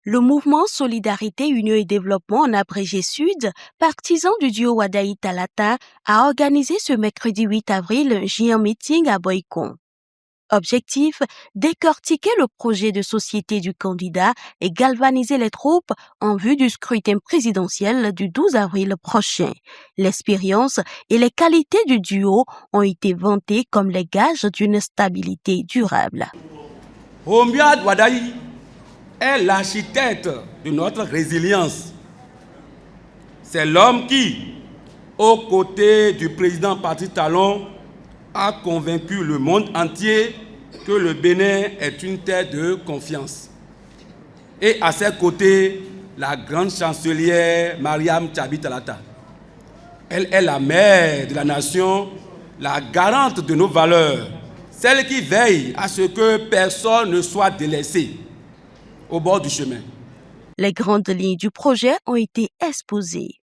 Le mouvement Solidarité, Union et Développement en abrégé Sud, partisan du duo Wadaï Talata, a organisé ce mercredi 8 avril un géant meeting à Boycon. Objectif, décortiquer le projet de société du candidat et galvaniser les troupes en vue du scrutin présidentiel du 12 avril prochain. L'expérience et les qualités du duo ont été vantées comme les gages d'une stabilité durable. Romuald Wadaï est l'architecte de notre résilience. C'est l'homme qui, aux côtés du président Patrice Talon, a convaincu le monde entier que le Bénin est une terre de confiance. Et à ses côtés, la grande chancelière Mariam Tchabi Talata. Elle est la mère de la nation, la garante de nos valeurs, celle qui veille à ce que personne ne soit délaissé au bord du chemin. Les grandes lignes du projet ont été exposées.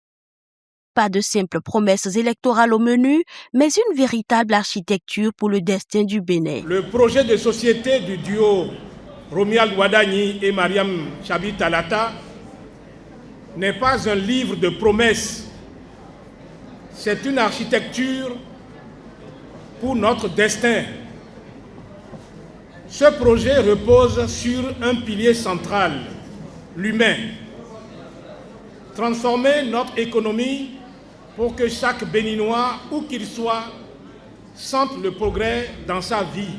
Pas de simples promesses électorales au menu, mais une véritable architecture pour le destin du Bénin. Le projet de société du duo Romuald Wadaï et Mariam Tchabi Talata n'est pas un livre de promesses. C'est une architecture pour notre destin. Ce projet repose sur un pilier central, l'humain. Transformer notre économie pour que chaque Béninois, où qu'il soit, sente le progrès dans sa vie.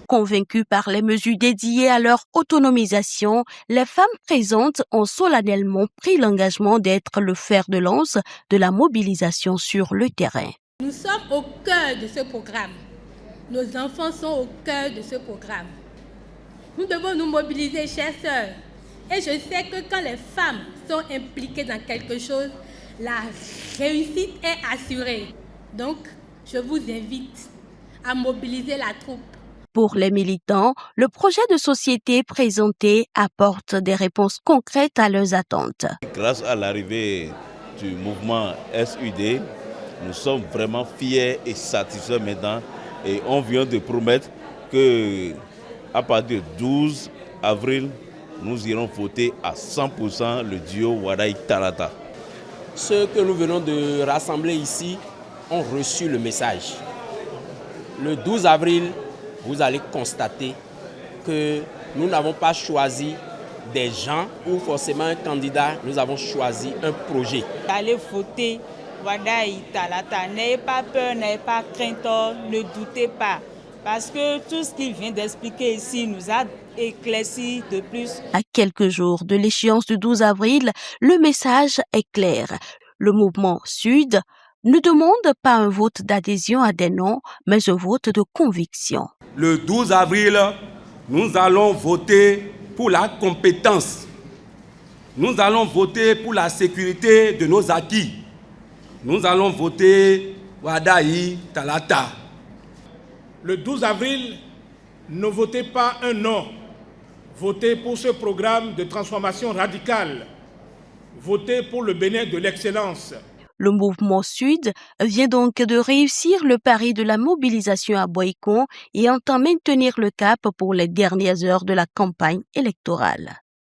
Convaincus par les mesures dédiées à leur autonomisation, les femmes présentes ont solennellement pris l'engagement d'être le fer de lance de la mobilisation sur le terrain. Nous sommes au cœur de ce programme. Nos enfants sont au cœur de ce programme. Nous devons nous mobiliser, chères sœurs. Et je sais que quand les femmes sont impliquées dans quelque chose, la réussite est assurée. Donc, je vous invite à mobiliser la troupe. Pour les militants, le projet de société présenté apporte des réponses concrètes à leurs attentes. Grâce à l'arrivée du mouvement SUD, nous sommes vraiment fiers et satisfaits maintenant. Et on vient de promettre qu'à partir du 12 avril, nous irons voter à 100% le duo Wadaï Talata. Ceux que nous venons de rassembler ici ont reçu le message. Le 12 avril, vous allez constater que nous n'avons pas choisi des gens ou forcément un candidat, nous avons choisi un projet. Allez voter Wadaï Talata, n'ayez pas peur, n'ayez pas crainte, ne doutez pas. Parce que tout ce qu'il vient d'expliquer ici nous a éclairci de plus. À quelques jours de l'échéance du 12 avril, le message est clair. Le mouvement Sud ne demande pas un vote d'adhésion à des noms, mais un vote de conviction. Le 12 avril, nous allons voter pour la compétence. Nous allons voter pour la sécurité de nos acquis. Nous allons voter Wadaï Talata. Le 12 avril, ne votez pas un non. Votez pour ce programme de transformation radicale. Votez pour le Bénin de l'excellence. Le mouvement Sud vient donc de réussir le pari de la mobilisation à Boycon et entend maintenir le cap pour les dernières heures de la campagne électorale.